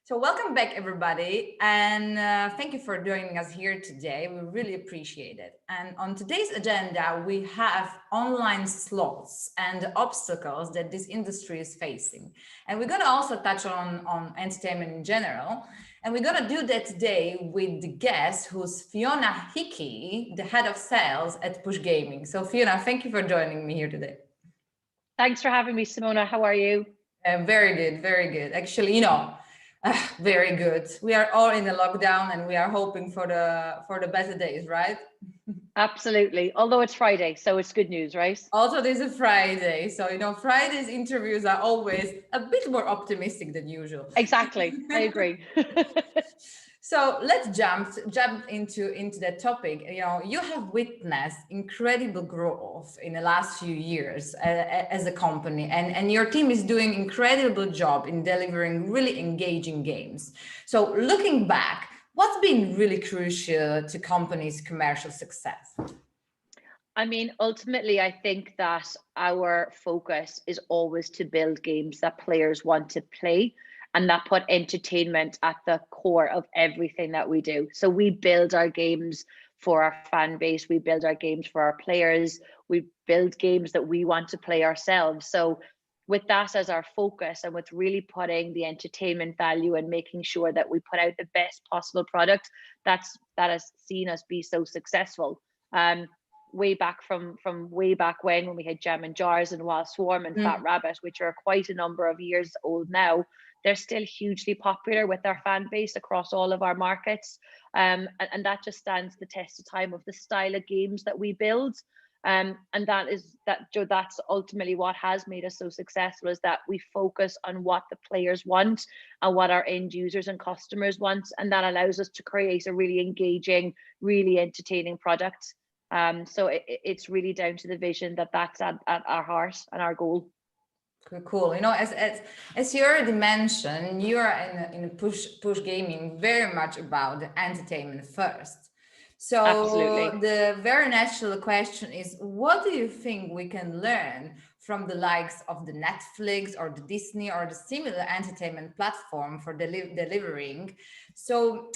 So welcome back, everybody, and thank you for joining us here today. We really appreciate it. And on today's agenda, we have online slots and the obstacles that this industry is facing. And we're going to also touch on entertainment in general. And we're going to do that today with the guest, who's Fiona Hickey, the head of sales at Push Gaming. So Fiona, thank you for joining me here today. Thanks for having me, Simona. How are you? Very good, very good. Actually, very good. We are all in a lockdown and we are hoping for the better days, right? Absolutely. Although it's Friday, so it's good news, right? Also, this is Friday. So, Friday's interviews are always a bit more optimistic than usual. Exactly. I agree. So let's jump into that topic. You have witnessed incredible growth in the last few years as a company, and your team is doing incredible job in delivering really engaging games. So looking back, what's been really crucial to companies' commercial success? I mean, ultimately, I think that our focus is always to build games that players want to play and that put entertainment at the core of everything that we do. So we build our games for our fan base, we build our games for our players, we build games that we want to play ourselves. So with that as our focus and with really putting the entertainment value and making sure that we put out the best possible product, that has seen us be so successful. Way back from way back when we had Jam and Jars and Wild Swarm and Fat Rabbit, which are quite a number of years old now, they're still hugely popular with our fan base across all of our markets. And that just stands the test of time of the style of games that we build. And that's ultimately what has made us so successful, is that we focus on what the players want and what our end users and customers want. And that allows us to create a really engaging, really entertaining product. So it's really down to the vision that's at our heart and our goal. Cool. As you already mentioned, you are in push gaming very much about the entertainment first. So Absolutely. the very natural question is, what do you think we can learn from the likes of the Netflix or the Disney or the similar entertainment platform for delivering? So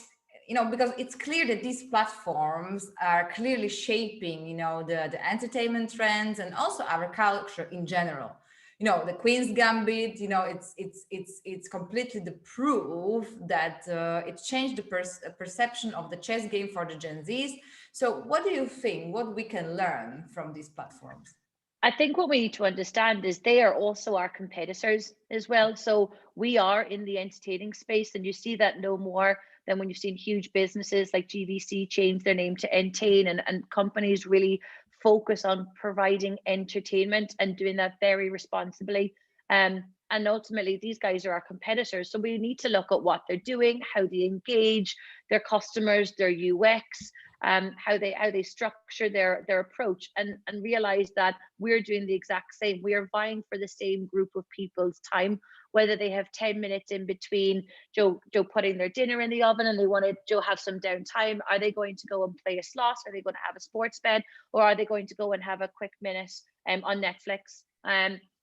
because it's clear that these platforms are clearly shaping, the entertainment trends and also our culture in general. The Queen's Gambit, it's completely the proof that it changed the perception of the chess game for the Gen Zs. So what do you think, what we can learn from these platforms? I think what we need to understand is they are also our competitors as well. So we are in the entertaining space, and you see that no more than when you've seen huge businesses like GVC change their name to Entain, and companies really focus on providing entertainment and doing that very responsibly. And ultimately, these guys are our competitors. So we need to look at what they're doing, how they engage their customers, their UX, how they structure their approach, and realize that we're doing the exact same. We are vying for the same group of people's time, whether they have 10 minutes in between Joe putting their dinner in the oven and they want to Joe have some downtime. Are they going to go and play a slot? Are they going to have a sports bet? Or are they going to go and have a quick minute on Netflix?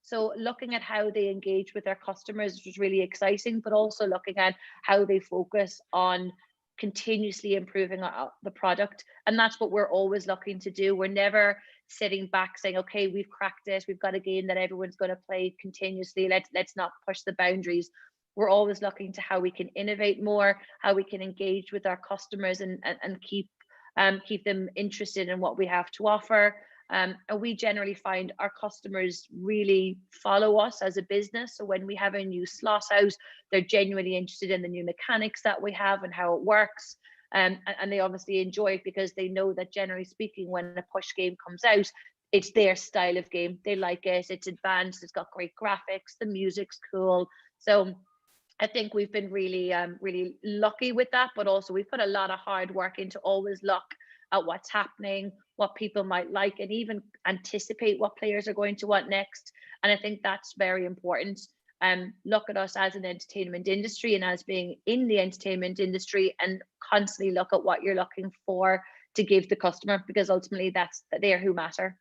So looking at how they engage with their customers was really exciting, but also looking at how they focus on continuously improving the product. And that's what we're always looking to do. We're never sitting back saying, okay, we've cracked it, we've got a game that everyone's going to play continuously, let's not push the boundaries. We're always looking to how we can innovate more, how we can engage with our customers and keep them interested in what we have to offer. And we generally find our customers really follow us as a business. So when we have a new slot out, they're genuinely interested in the new mechanics that we have and how it works. And they obviously enjoy it because they know that, generally speaking, when a push game comes out, it's their style of game. They like it. It's advanced. It's got great graphics. The music's cool. So I think we've been really, really lucky with that. But also we've put a lot of hard work into always look at what's happening, what people might like, and even anticipate what players are going to want next. And I think that's very important. Look at us as an entertainment industry and as being in the entertainment industry, and constantly look at what you're looking for to give the customer, because ultimately they're who matter.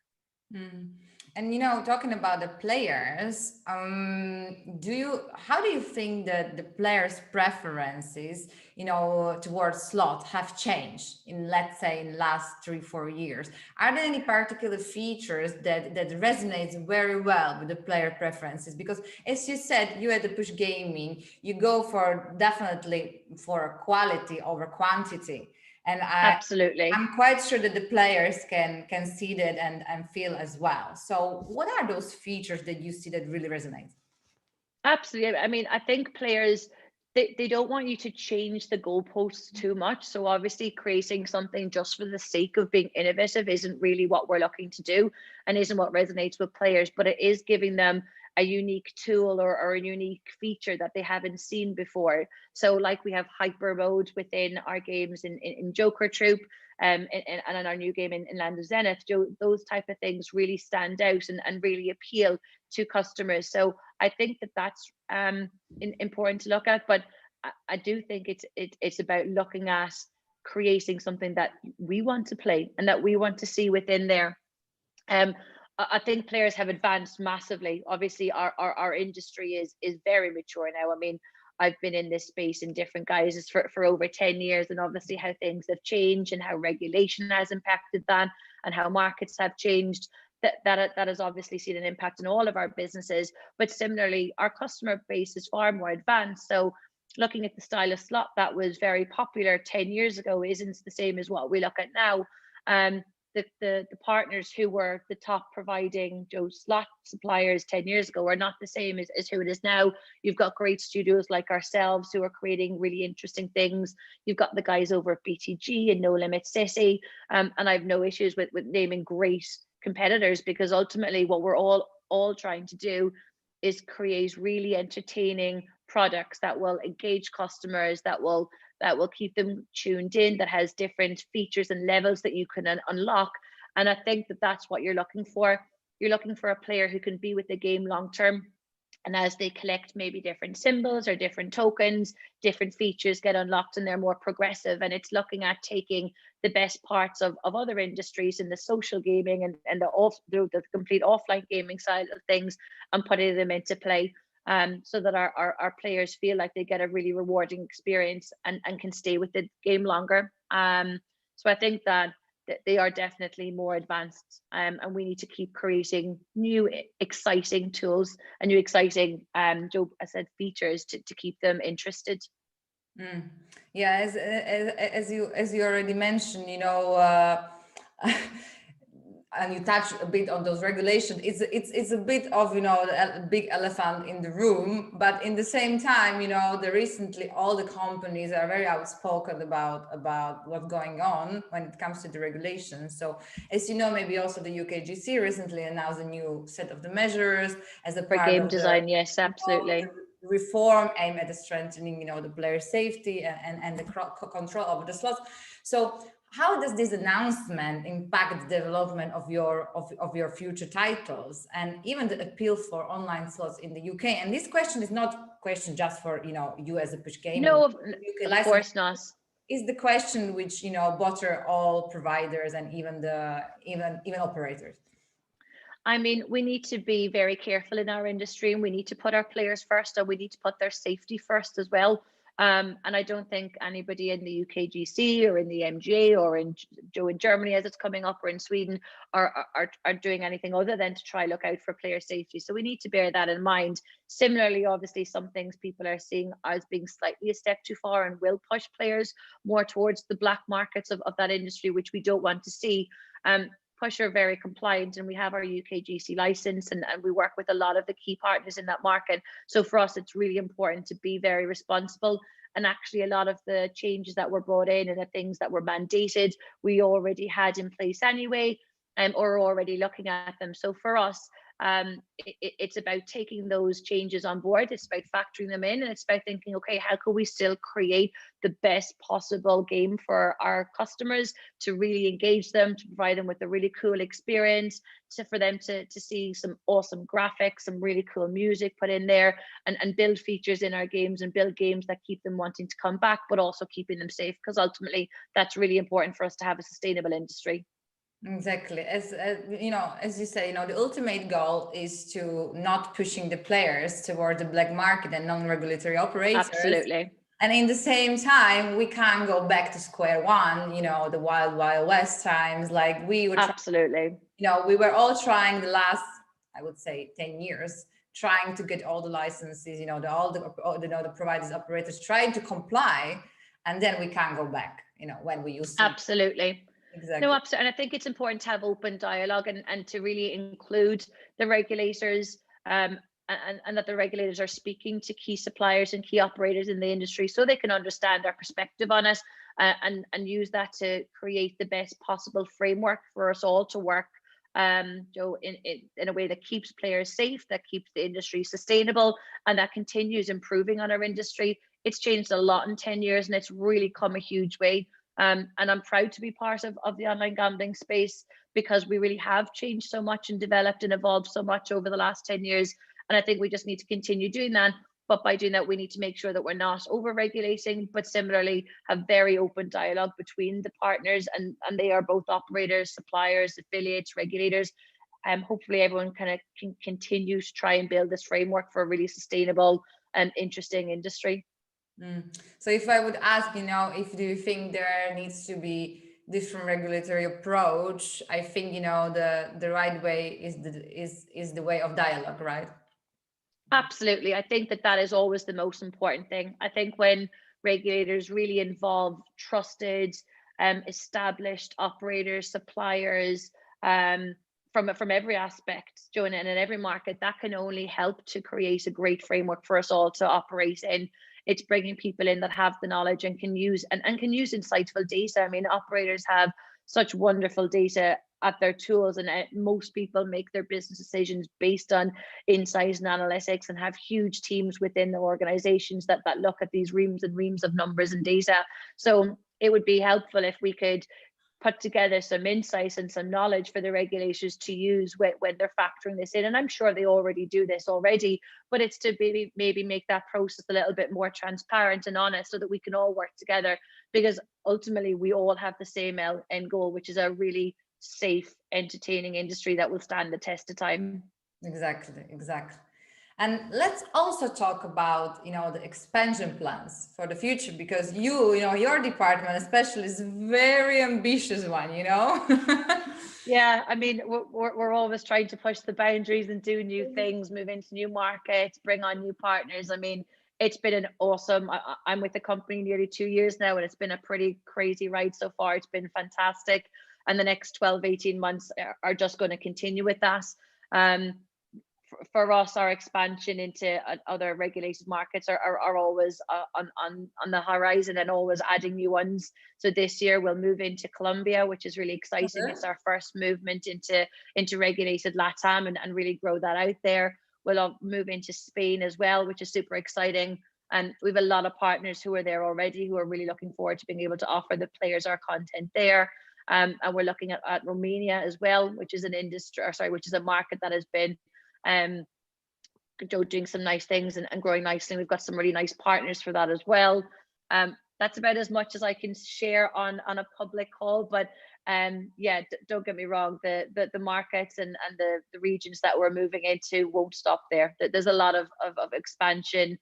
And talking about the players, how do you think that the players' preferences, towards slot have changed in, let's say, in last 3-4 years? Are there any particular features that resonates very well with the player preferences? Because as you said, you at the Push Gaming, you go for definitely for quality over quantity. And Absolutely. I'm quite sure that the players can see that and feel as well. So what are those features that you see that really resonate? Absolutely. I mean, I think players, they don't want you to change the goalposts too much. So obviously creating something just for the sake of being innovative isn't really what we're looking to do and isn't what resonates with players, but it is giving them a unique tool or a unique feature that they haven't seen before. So like we have hyper mode within our games in Joker Troop, and in our new game in Land of Zenith, those type of things really stand out and really appeal to customers. So I think that that's important to look at, but I do think it's about looking at creating something that we want to play and that we want to see within there. I think players have advanced massively. Obviously, our industry is very mature now. I mean, I've been in this space in different guises for over 10 years, and obviously how things have changed and how regulation has impacted that and how markets have changed. That has obviously seen an impact in all of our businesses. But similarly, our customer base is far more advanced. So looking at the style of slot that was very popular 10 years ago isn't the same as what we look at now. The partners who were the top providing slot suppliers 10 years ago are not the same as who it is now. You've got great studios like ourselves who are creating really interesting things. You've got the guys over at BTG and No Limit City, and I have no issues with naming great competitors, because ultimately what we're all trying to do is create really entertaining products that will engage customers, that will keep them tuned in, that has different features and levels that you can unlock. And I think that that's what you're looking for. You're looking for a player who can be with the game long term. And as they collect maybe different symbols or different tokens, different features get unlocked and they're more progressive. And it's looking at taking the best parts of other industries in the social gaming and the complete offline gaming side of things and putting them into play, so that our players feel like they get a really rewarding experience and can stay with the game longer. So I think that they are definitely more advanced, and we need to keep creating new exciting tools and new exciting Joe, I said, features to keep them interested. Yeah, as you already mentioned, and you touched a bit on those regulations. It's a bit of a big elephant in the room, but in the same time, recently all the companies are very outspoken about what's going on when it comes to the regulations. So as you know, maybe also the UKGC recently announced a new set of the measures as a For part game of design, yes, absolutely. the reform aimed at strengthening the player safety and the control over the slots. So how does this announcement impact the development of your future titles and even the appeal for online slots in the UK? And this question is not question just for you as a Push Gaming. No, UK of license course not. is the question which bother all providers and even operators. I mean, we need to be very careful in our industry, and we need to put our players first, and we need to put their safety first as well. And I don't think anybody in the UKGC or in the MGA or in Germany as it's coming up, or in Sweden are doing anything other than to try look out for player safety. So we need to bear that in mind. Similarly, obviously, some things people are seeing as being slightly a step too far and will push players more towards the black markets of that industry, which we don't want to see. Push are very compliant, and we have our UKGC license, and we work with a lot of the key partners in that market. So for us, it's really important to be very responsible. And actually, a lot of the changes that were brought in and the things that were mandated, we already had in place anyway, or already looking at them. So for us, it's about taking those changes on board. It's about factoring them in, and it's about thinking, okay, how can we still create the best possible game for our customers, to really engage them, to provide them with a really cool experience, for them to see some awesome graphics, some really cool music put in there, and build features in our games and build games that keep them wanting to come back, but also keeping them safe, because ultimately that's really important for us to have a sustainable industry. Exactly. As you know, as you say, you know, the ultimate goal is to not pushing the players toward the black market and non-regulatory operators. Absolutely. And in the same time, we can't go back to square one, you know, the wild, wild west times. Like we were trying, Absolutely. you know, we were all trying the last, I would say, 10 years, trying to get all the licenses, you know, all the, you know, the providers, operators trying to comply. And then we can't go back, you know, when we used to. Absolutely. No, Exactly. absolutely. And I think it's important to have open dialogue and to really include the regulators, and that the regulators are speaking to key suppliers and key operators in the industry so they can understand our perspective on it, and use that to create the best possible framework for us all to work, in a way that keeps players safe, that keeps the industry sustainable, and that continues improving on our industry. It's changed a lot in 10 years and it's really come a huge way. And I'm proud to be part of the online gambling space because we really have changed so much and developed and evolved so much over the last 10 years. And I think we just need to continue doing that. But by doing that, we need to make sure that we're not over regulating, but similarly have very open dialogue between the partners, and they are both operators, suppliers, affiliates, regulators. Hopefully everyone kind of can continue to try and build this framework for a really sustainable and interesting industry. Mm. So if I would ask, you know, if do you think there needs to be different regulatory approach, I think, you know, the right way is the way of dialogue, right? Absolutely. I think that that is always the most important thing. I think when regulators really involve trusted, established operators, suppliers, from every aspect, Joanna, and in every market, that can only help to create a great framework for us all to operate in. It's bringing people in that have the knowledge and can use and can use insightful data. I mean, operators have such wonderful data at their tools, and most people make their business decisions based on insights and analytics and have huge teams within the organizations that look at these reams and reams of numbers and data. So it would be helpful if we could put together some insights and some knowledge for the regulators to use when they're factoring this in. And I'm sure they already do this already, but it's to maybe make that process a little bit more transparent and honest so that we can all work together, because ultimately we all have the same end goal, which is a really safe, entertaining industry that will stand the test of time. Exactly, exactly. And let's also talk about, you know, the expansion plans for the future, because you know, your department especially is a very ambitious one, you know. Yeah, I mean, we're always trying to push the boundaries and do new things, move into new markets, bring on new partners. I mean, it's been an awesome, I'm with the company nearly 2 years now, and it's been a pretty crazy ride so far. It's been fantastic. And the next 12, 18 months are just going to continue with that. Um, for us, our expansion into other regulated markets are always on the horizon and always adding new ones. So this year we'll move into Colombia, which is really exciting. Okay. It's our first movement into regulated LATAM, and really grow that out there. We'll move into Spain as well, which is super exciting. And we have a lot of partners who are there already who are really looking forward to being able to offer the players our content there. And we're looking at Romania as well, which is an industry, or sorry, which is a market that has been um, doing some nice things and growing nicely. We've got some really nice partners for that as well. That's about as much as I can share on a public call, but yeah, don't get me wrong, the markets and the regions that we're moving into won't stop there. There's a lot of expansion.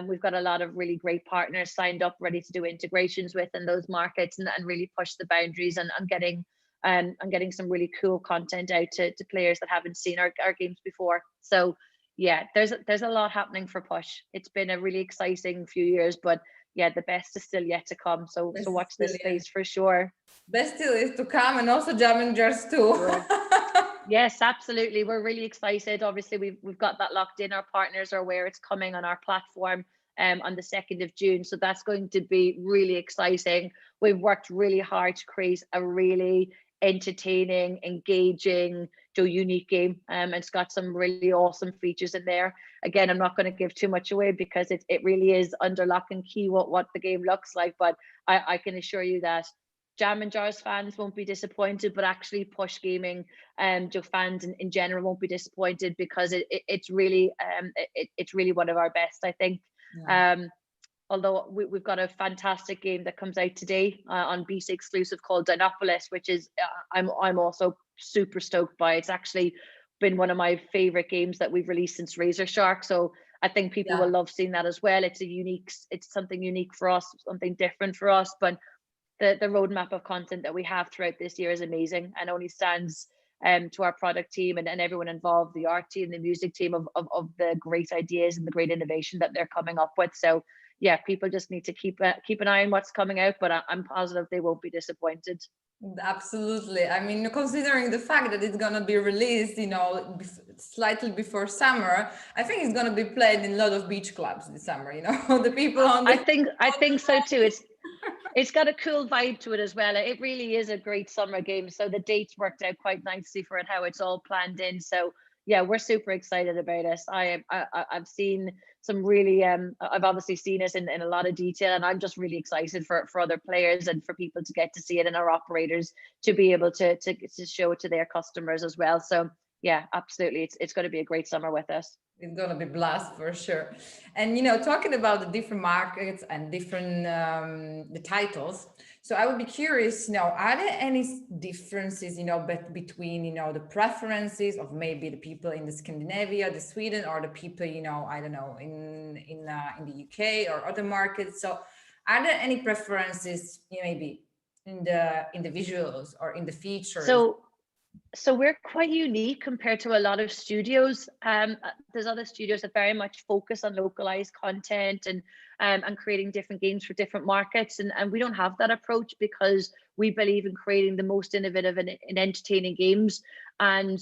We've got a lot of really great partners signed up, ready to do integrations with in those markets, and really push the boundaries and getting some really cool content out to players that haven't seen our games before. So yeah, there's a lot happening for Push. It's been a really exciting few years, but yeah, the best is still yet to come. So Best watch still, this yeah. space for sure. Best still is to come, and also jamming jars too. Sure. Yes, absolutely. We're really excited. Obviously, we've got that locked in. Our partners are aware it's coming on our platform on the 2nd of June. So that's going to be really exciting. We've worked really hard to create a really entertaining, engaging, unique game. And it's got some really awesome features in there. Again, I'm not going to give too much away because it really is under lock and key what the game looks like. But I can assure you that Jam and Jars fans won't be disappointed, but actually Push Gaming fans in general won't be disappointed, because it's really it's really one of our best, I think. Yeah. Um, although we've got a fantastic game that comes out today on BC exclusive called Dinopolis, which is I'm also super stoked by. It's actually been one of my favorite games that we've released since Razor Shark. So I think people will Yeah. love seeing that as well. It's something unique for us, something different for us. But the roadmap of content that we have throughout this year is amazing and only stands to our product team and everyone involved, the art team, the music team of the great ideas and the great innovation that they're coming up with. So yeah, people just need to keep an eye on what's coming out, but I'm positive they won't be disappointed. Absolutely. I mean, considering the fact that it's going to be released, slightly before summer, I think it's going to be played in a lot of beach clubs this summer, the people on the. I think so too. It's got a cool vibe to it as well. It really is a great summer game. So the dates worked out quite nicely for it, how it's all planned in. So yeah, we're super excited about it. I've seen some really I've obviously seen it in a lot of detail, and I'm just really excited for other players and for people to get to see it, and our operators to be able to show it to their customers as well. So yeah, absolutely, it's going to be a great summer with us. It's gonna be blast for sure. And talking about the different markets and different the titles. So I would be curious, are there any differences, between, the preferences of maybe the people in the Scandinavia, the Sweden, or the people, I don't know, in the UK or other markets. So are there any preferences, maybe in the visuals or in the features? So we're quite unique compared to a lot of studios. There's other studios that very much focus on localized content and creating different games for different markets, and we don't have that approach because we believe in creating the most innovative and entertaining games, and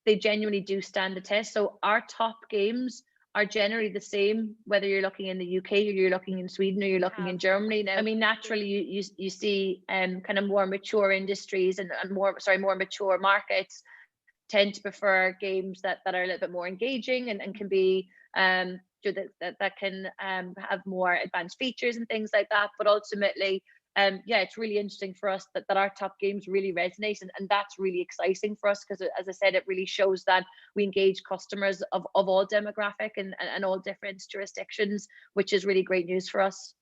they genuinely do stand the test. So our top games are generally the same, whether you're looking in the UK or you're looking in Sweden or you're looking in Germany. Now, I mean, naturally, you see kind of more mature industries and more mature markets tend to prefer games that are a little bit more engaging and can be that can have more advanced features and things like that. But ultimately, yeah, it's really interesting for us that our top games really resonate, and that's really exciting for us because, as I said, it really shows that we engage customers of all demographic and all different jurisdictions, which is really great news for us.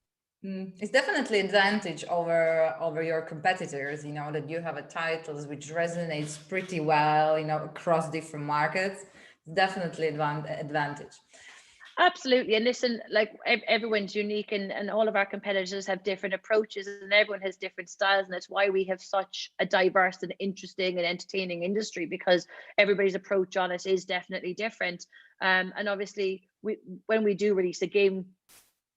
It's definitely advantage over your competitors, that you have a titles which resonates pretty well, across different markets. Definitely advantage. Absolutely. And listen, like everyone's unique and all of our competitors have different approaches and everyone has different styles. And that's why we have such a diverse and interesting and entertaining industry, because everybody's approach on it is definitely different. And obviously, when we do release a game,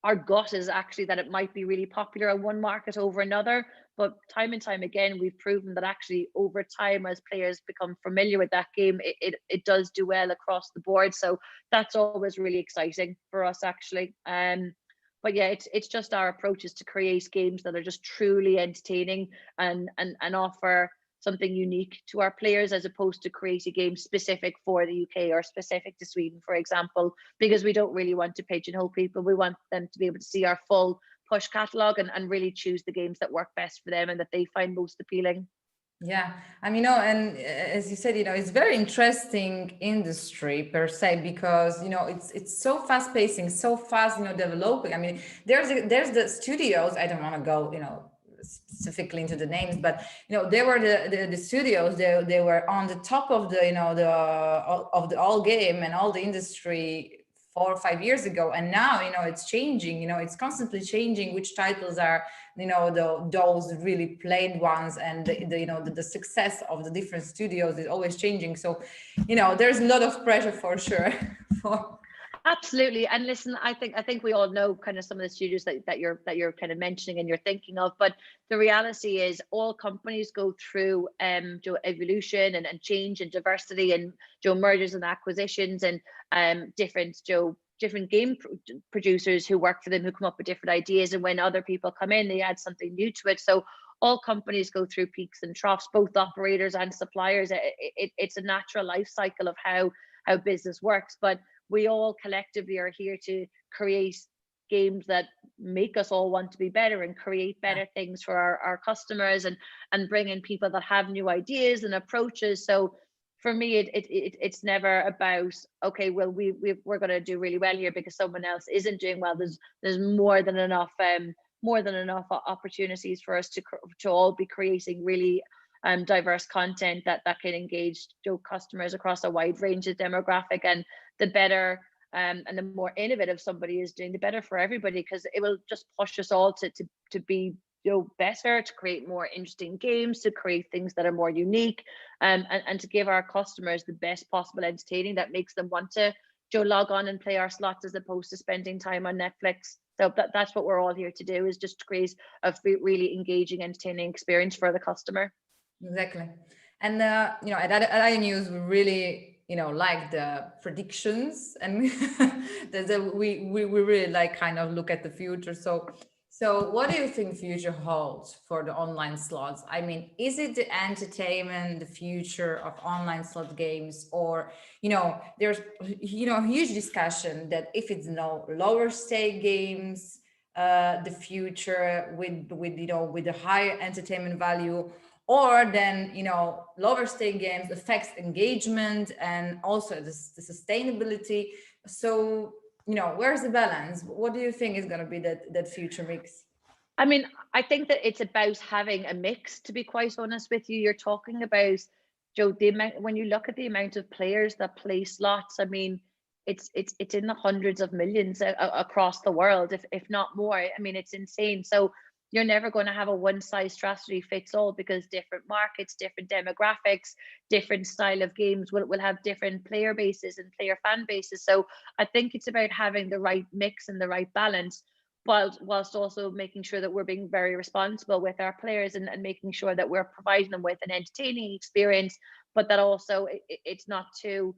our gut is actually that it might be really popular in one market over another, but time and time again we've proven that actually over time, as players become familiar with that game, it does do well across the board. So that's always really exciting for us actually. But yeah, it's just our approach is to create games that are just truly entertaining and offer something unique to our players, as opposed to create a game specific for the UK or specific to Sweden, for example, because we don't really want to pigeonhole people. We want them to be able to see our full push catalog and really choose the games that work best for them and that they find most appealing. Yeah, I mean, and as you said, it's very interesting industry per se, because it's so fast pacing, so fast, developing. I mean, there's the studios. I don't want to go, specifically into the names, but they were the studios. They were on the top of the of the all game and all the industry 4 or 5 years ago, and now it's changing. It's constantly changing which titles are those really played ones, and the success of the different studios is always changing. So there's a lot of pressure for sure. Absolutely. And listen, I think we all know kind of some of the studios that you're kind of mentioning and you're thinking of, but the reality is all companies go through evolution and change and diversity and mergers and acquisitions and different game producers who work for them, who come up with different ideas, and when other people come in, they add something new to it. So all companies go through peaks and troughs, both operators and suppliers. It's a natural life cycle of how business works, but we all collectively are here to create games that make us all want to be better and create better things for our customers and bring in people that have new ideas and approaches. So for me, it's never about, okay, well, we're going to do really well here because someone else isn't doing well. There's more than enough opportunities for us to all be creating really diverse content that can engage customers across a wide range of demographic. And the better and the more innovative somebody is doing, the better for everybody, because it will just push us all to be better, to create more interesting games, to create things that are more unique, and to give our customers the best possible entertaining that makes them want to log on and play our slots as opposed to spending time on Netflix. So that's what we're all here to do, is just to create a really engaging, entertaining experience for the customer. Exactly. And at IO News, we really like the predictions, and we really like kind of look at the future. So what do you think future holds for the online slots? I mean, is it the entertainment, the future of online slot games, or there's huge discussion that if it's lower stake games, the future with the higher entertainment value, or then lower stake games affects engagement and also the sustainability. So where's the balance? What do you think is going to be that future mix? I mean, I think that it's about having a mix, to be quite honest with you. You're talking about, Joe, the amount, when you look at the amount of players that play slots, I mean, it's in the hundreds of millions across the world, if not more. I mean, it's insane. So you're never going to have a one size strategy fits all, because different markets, different demographics, different style of games will have different player bases and player fan bases. So I think it's about having the right mix and the right balance, whilst also making sure that we're being very responsible with our players, and making sure that we're providing them with an entertaining experience, but that also it's not too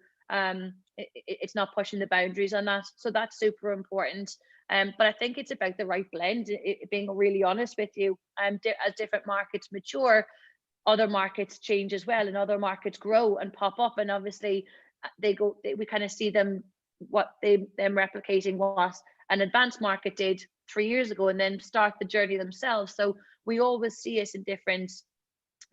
it's not pushing the boundaries on that. So that's super important. But I think it's about the right blend, being really honest with you. As different markets mature, other markets change as well, and other markets grow and pop up, and obviously we kind of see them replicating what an advanced market did 3 years ago, and then start the journey themselves. So we always see us in different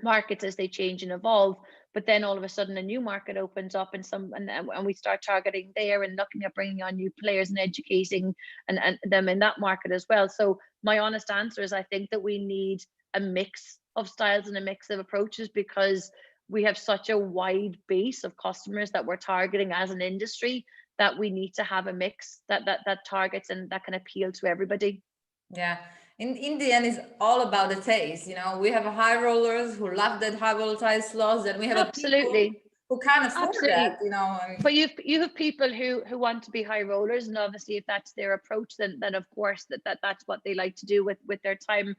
markets as they change and evolve, but then all of a sudden a new market opens up, and we start targeting there and looking at bringing on new players and educating and them in that market as well. So my honest answer is, I think that we need a mix of styles and a mix of approaches, because we have such a wide base of customers that we're targeting as an industry, that we need to have a mix that targets and that can appeal to everybody. Yeah. In the end, it's all about the taste. We have high rollers who love that high volatile slots, and we have Absolutely. people who can't afford that. I mean, but you have people who want to be high rollers, and obviously if that's their approach, then of course that's what they like to do with their time.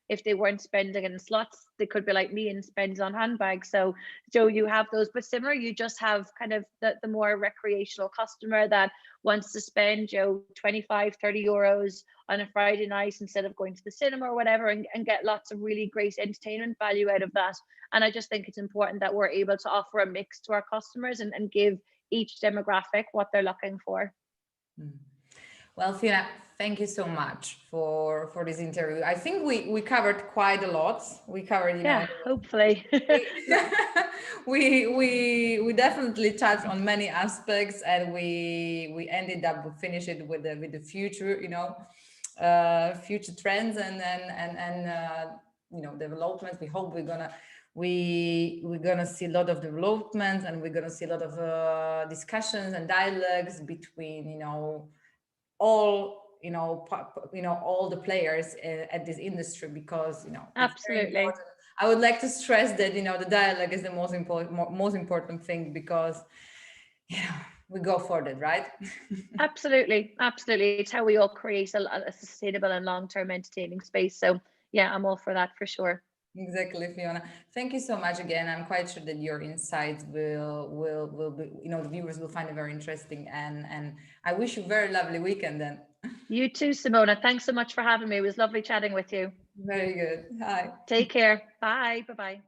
If they weren't spending in slots, they could be like me and spend on handbags. So Joe, you have those, but similar, you just have kind of the more recreational customer that wants to spend 25, 30 euros on a Friday night instead of going to the cinema or whatever, and get lots of really great entertainment value out of that. And I just think it's important that we're able to offer a mix to our customers and give each demographic what they're looking for. Well, Fiona, thank you so much for this interview. I think we covered quite a lot. We covered, hopefully. we definitely touched on many aspects, and we ended up finish it with the future, future trends and developments. We hope we're gonna see a lot of developments, and we're gonna see a lot of discussions and dialogues between all all the players at this industry, because absolutely, I would like to stress that the dialogue is the most important thing, because we go for that, right? absolutely it's how we all create a sustainable and long-term entertaining space. So yeah, I'm all for that, for sure. Exactly, Fiona. Thank you so much again. I'm quite sure that your insights will be, the viewers will find it very interesting, and I wish you a very lovely weekend then. You too, Simona. Thanks so much for having me. It was lovely chatting with you. Very good. Hi. Take care. Bye. Bye-bye.